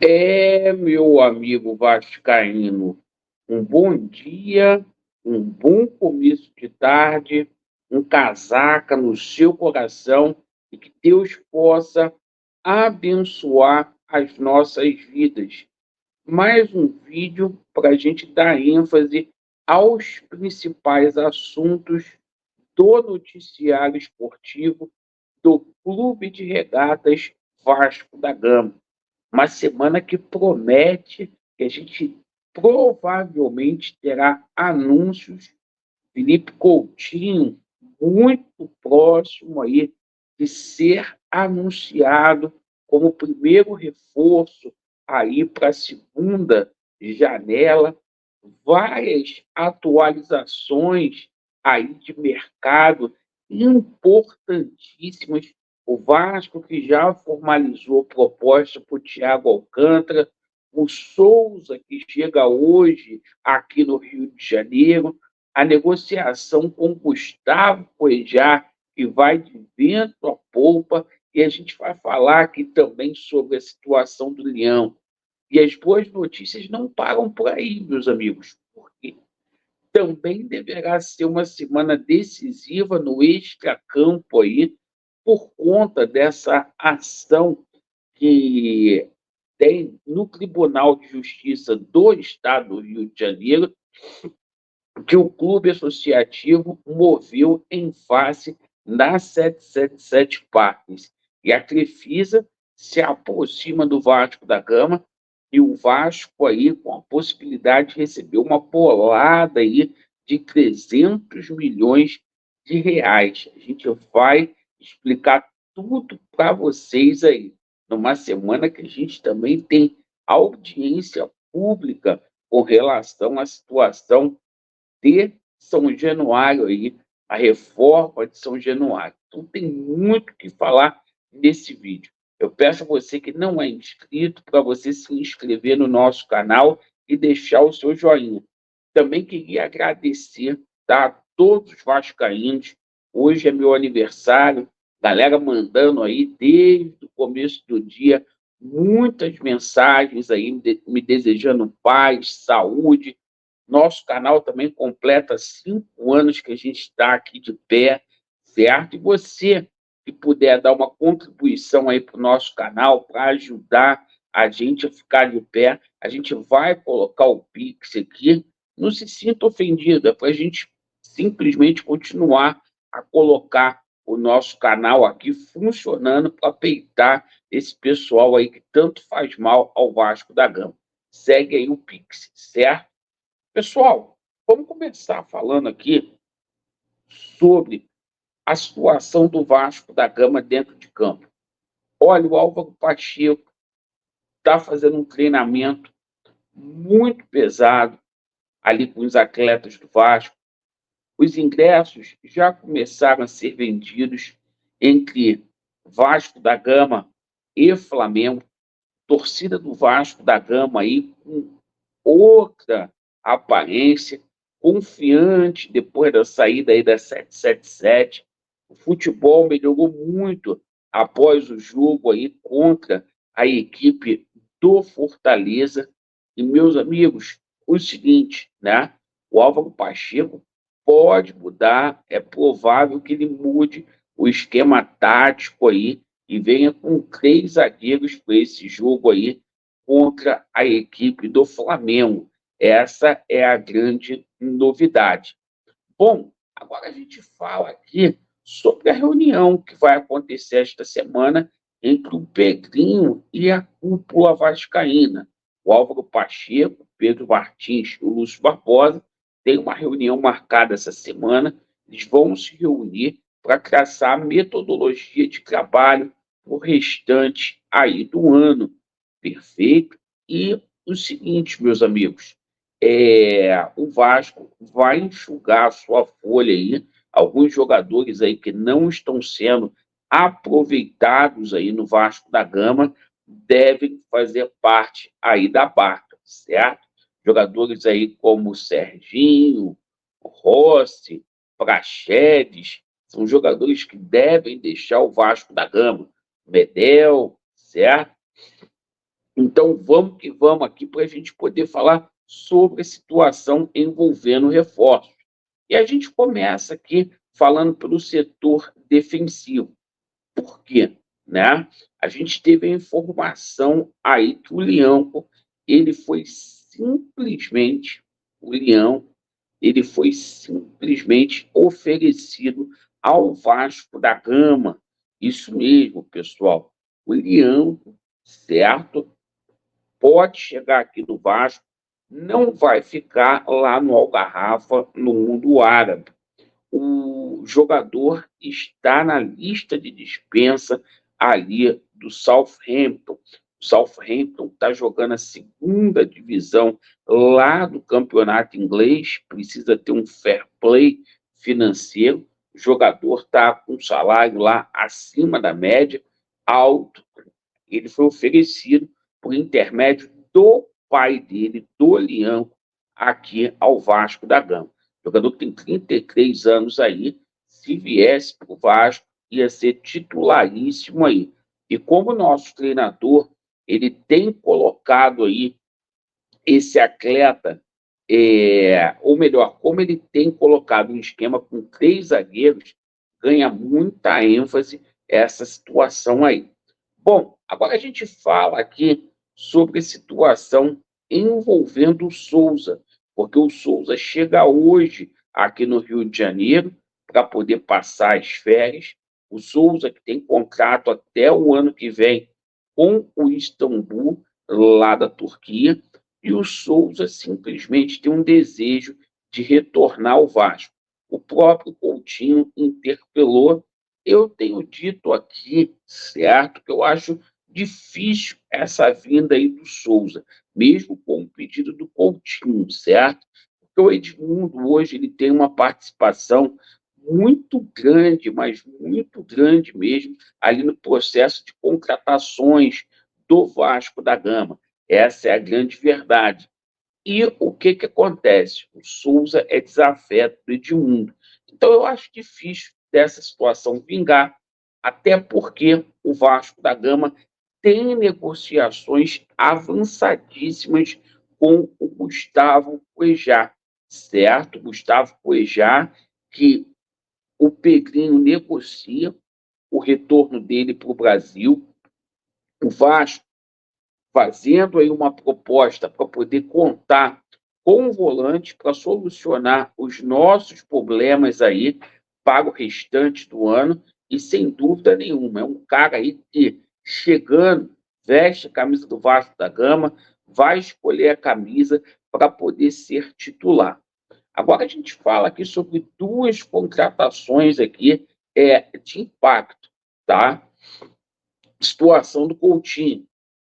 Meu amigo vascaíno, um bom dia, um bom começo de tarde, um casaca no seu coração e que Deus possa abençoar as nossas vidas. Mais um vídeo para a gente dar ênfase aos principais assuntos do noticiário esportivo do Clube de Regatas Vasco da Gama. Uma semana que promete que a gente provavelmente terá anúncios. Felipe Coutinho, muito próximo aí de ser anunciado como primeiro reforço aí para a segunda janela. Várias atualizações aí de mercado importantíssimas. O Vasco que já formalizou proposta para o Thiago Alcântara, o Souza que chega hoje aqui no Rio de Janeiro, a negociação com Gustavo Cuejá, que vai de vento a polpa, e a gente vai falar aqui também sobre a situação do Leão. E as boas notícias não param por aí, meus amigos, porque também deverá ser uma semana decisiva no extracampo aí, por conta dessa ação que tem no Tribunal de Justiça do Estado do Rio de Janeiro, que o Clube Associativo moveu em face da 777 Parques. E a Crefisa se aproxima do Vasco da Gama e o Vasco aí com a possibilidade de receber uma bolada aí de 300 milhões de reais. A gente vai explicar tudo para vocês aí, numa semana que a gente também tem audiência pública com relação à situação de São Januário aí, a reforma de São Januário. Então tem muito o que falar nesse vídeo. Eu peço a você que não é inscrito para você se inscrever no nosso canal e deixar o seu joinha. Também queria agradecer, tá, a todos os vascaínos. Hoje é meu aniversário, galera mandando aí desde o começo do dia muitas mensagens aí me desejando paz, saúde. Nosso canal também completa 5 anos que a gente está aqui de pé, certo? E você que puder dar uma contribuição aí para o nosso canal, para ajudar a gente a ficar de pé, a gente vai colocar o Pix aqui. Não se sinta ofendido, é para a gente simplesmente continuar a colocar o nosso canal aqui funcionando para peitar esse pessoal aí que tanto faz mal ao Vasco da Gama. Segue aí o Pix, certo? Pessoal, vamos começar falando aqui sobre a situação do Vasco da Gama dentro de campo. Olha, o Álvaro Pacheco está fazendo um treinamento muito pesado ali com os atletas do Vasco. Os ingressos já começaram a ser vendidos entre Vasco da Gama e Flamengo. Torcida do Vasco da Gama aí com outra aparência, confiante depois da saída aí da 777. O futebol melhorou muito após o jogo aí contra a equipe do Fortaleza. E, meus amigos, o seguinte, né? O Álvaro Pacheco pode mudar, é provável que ele mude o esquema tático aí e venha com 3 zagueiros para esse jogo aí contra a equipe do Flamengo. Essa é a grande novidade. Bom, agora a gente fala aqui sobre a reunião que vai acontecer esta semana entre o Pedrinho e a cúpula vascaína. O Álvaro Pacheco, Pedro Martins e o Lúcio Barbosa têm uma reunião marcada essa semana. Eles vão se reunir para traçar a metodologia de trabalho para o restante aí do ano. Perfeito? E o seguinte, meus amigos, o Vasco vai enxugar a sua folha aí, alguns jogadores aí que não estão sendo aproveitados aí no Vasco da Gama devem fazer parte aí da barca, certo? Jogadores aí como o Serginho, o Rossi, Praxedes, são jogadores que devem deixar o Vasco da Gama. Medel, certo? Então, vamos que vamos aqui para a gente poder falar sobre a situação envolvendo reforços. E a gente começa aqui falando pelo setor defensivo. Por quê? Né? A gente teve a informação aí que o Leão, ele foi simplesmente, o Leão, ele foi simplesmente oferecido ao Vasco da Gama. Isso mesmo, pessoal. O Leão, certo? Pode chegar aqui no Vasco, não vai ficar lá no Algarrafa, no mundo árabe. O jogador está na lista de dispensa ali do Southampton. O Southampton está jogando a segunda divisão lá do campeonato inglês, precisa ter um fair play financeiro. O jogador está com um salário lá acima da média, alto. Ele foi oferecido por intermédio do pai dele, do Leão, aqui ao Vasco da Gama. O jogador que tem 33 anos aí, se viesse para o Vasco, ia ser titularíssimo aí. E como o nosso treinador, ele tem colocado aí esse atleta, ou melhor, como ele tem colocado um esquema com 3 zagueiros, ganha muita ênfase essa situação aí. Bom, agora a gente fala aqui sobre a situação envolvendo o Souza, porque o Souza chega hoje aqui no Rio de Janeiro para poder passar as férias. O Souza, que tem contrato até o ano que vem com o Istambul, lá da Turquia, e o Souza simplesmente tem um desejo de retornar ao Vasco. O próprio Coutinho interpelou. Eu tenho dito aqui, certo, que eu acho difícil essa vinda aí do Souza, mesmo com o pedido do Coutinho, certo? Porque o Edmundo hoje ele tem uma participação muito grande, mas muito grande mesmo, ali no processo de contratações do Vasco da Gama. Essa é a grande verdade. E o que, que acontece? O Souza é desafeto do Edmundo. Então, eu acho difícil dessa situação vingar, até porque o Vasco da Gama tem negociações avançadíssimas com o Gustavo Cuejá, certo? Gustavo Cuejá, que o Pedrinho negocia o retorno dele para o Brasil. O Vasco fazendo aí uma proposta para poder contar com um volante para solucionar os nossos problemas aí para o restante do ano, e sem dúvida nenhuma, é um cara aí que chegando, veste a camisa do Vasco da Gama, vai escolher a camisa para poder ser titular. Agora a gente fala aqui sobre 2 contratações aqui de impacto, tá? Situação do Coutinho.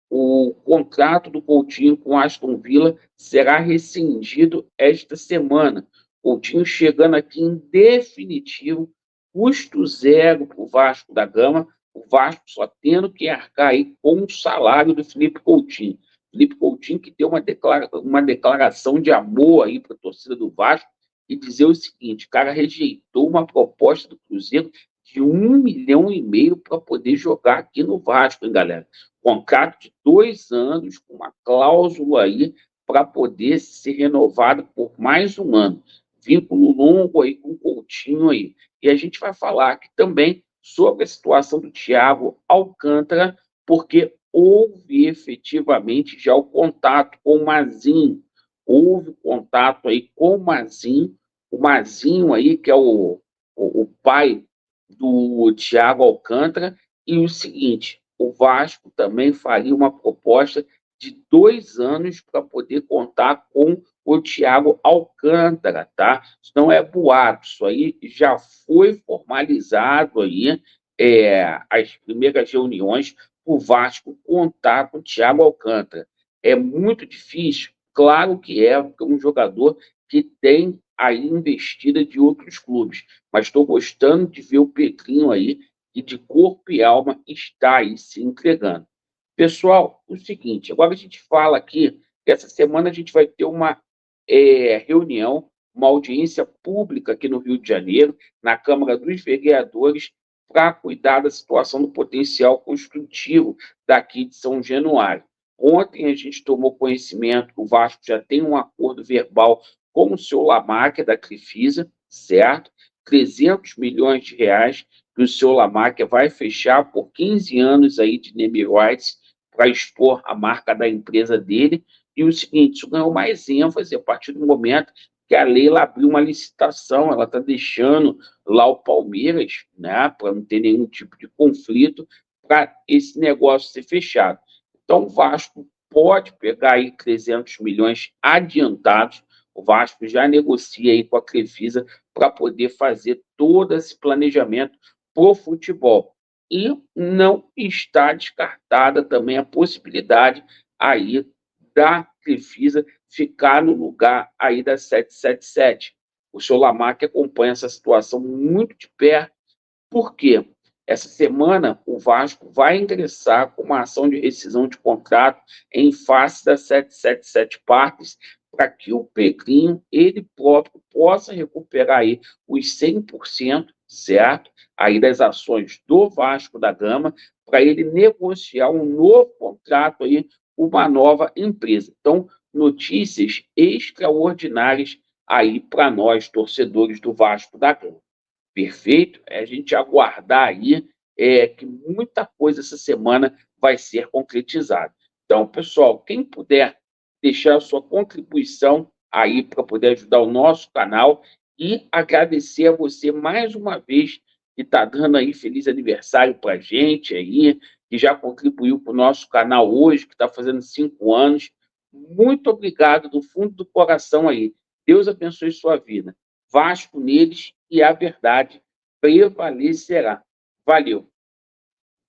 O contrato do Coutinho com Aston Villa será rescindido esta semana. Coutinho chegando aqui em definitivo, custo zero para o Vasco da Gama, o Vasco só tendo que arcar aí com o salário do Felipe Coutinho. Felipe Coutinho que deu uma declaração de amor aí para a torcida do Vasco e dizer o seguinte: o cara rejeitou uma proposta do Cruzeiro de 1,5 milhão para poder jogar aqui no Vasco, hein, galera? Contrato de 2 anos, com uma cláusula aí para poder ser renovado por mais um ano. Vínculo longo aí com o Coutinho aí. E a gente vai falar aqui também sobre a situação do Thiago Alcântara, porque houve efetivamente já o contato com o Mazinho. Houve contato aí com o Mazinho aí, que é o pai do Thiago Alcântara, e o seguinte: o Vasco também faria uma proposta de 2 anos para poder contar com o Thiago Alcântara, tá? Isso não é boato, isso aí já foi formalizado aí, as primeiras reuniões, o Vasco contar com o Thiago Alcântara. É muito difícil? Claro que é, porque é um jogador que tem a investida de outros clubes, mas estou gostando de ver o Pedrinho aí, e de corpo e alma está aí se entregando. Pessoal, o seguinte, agora a gente fala aqui que essa semana a gente vai ter uma reunião, uma audiência pública aqui no Rio de Janeiro, na Câmara dos Vereadores, para cuidar da situação do potencial construtivo daqui de São Januário. Ontem a gente tomou conhecimento que o Vasco já tem um acordo verbal com o seu Lamarca da Crefisa, certo? 300 milhões de reais que o seu Lamarca vai fechar por 15 anos aí de naming rights para expor a marca da empresa dele. E o seguinte, isso ganhou mais ênfase a partir do momento que a Leila abriu uma licitação, ela está deixando lá o Palmeiras, né, para não ter nenhum tipo de conflito, para esse negócio ser fechado. Então, o Vasco pode pegar aí 300 milhões adiantados, o Vasco já negocia aí com a Crefisa para poder fazer todo esse planejamento para o futebol. E não está descartada também a possibilidade aí da Crefisa ficar no lugar aí da 777. O senhor Lamar que acompanha essa situação muito de perto. Por quê? Essa semana, o Vasco vai ingressar com uma ação de rescisão de contrato em face da 777 Partes, para que o Pedrinho, ele próprio, possa recuperar aí os 100%, certo? Aí das ações do Vasco da Gama, para ele negociar um novo contrato aí com uma nova empresa. Então, notícias extraordinárias aí para nós, torcedores do Vasco da Gama. Perfeito? É a gente aguardar aí que muita coisa essa semana vai ser concretizada. Então, pessoal, quem puder deixar a sua contribuição aí para poder ajudar o nosso canal e agradecer a você mais uma vez que está dando aí feliz aniversário para a gente aí, que já contribuiu para o nosso canal hoje, que está fazendo 5 anos. Muito obrigado do fundo do coração aí. Deus abençoe sua vida. Vasco neles e a verdade prevalecerá. Valeu!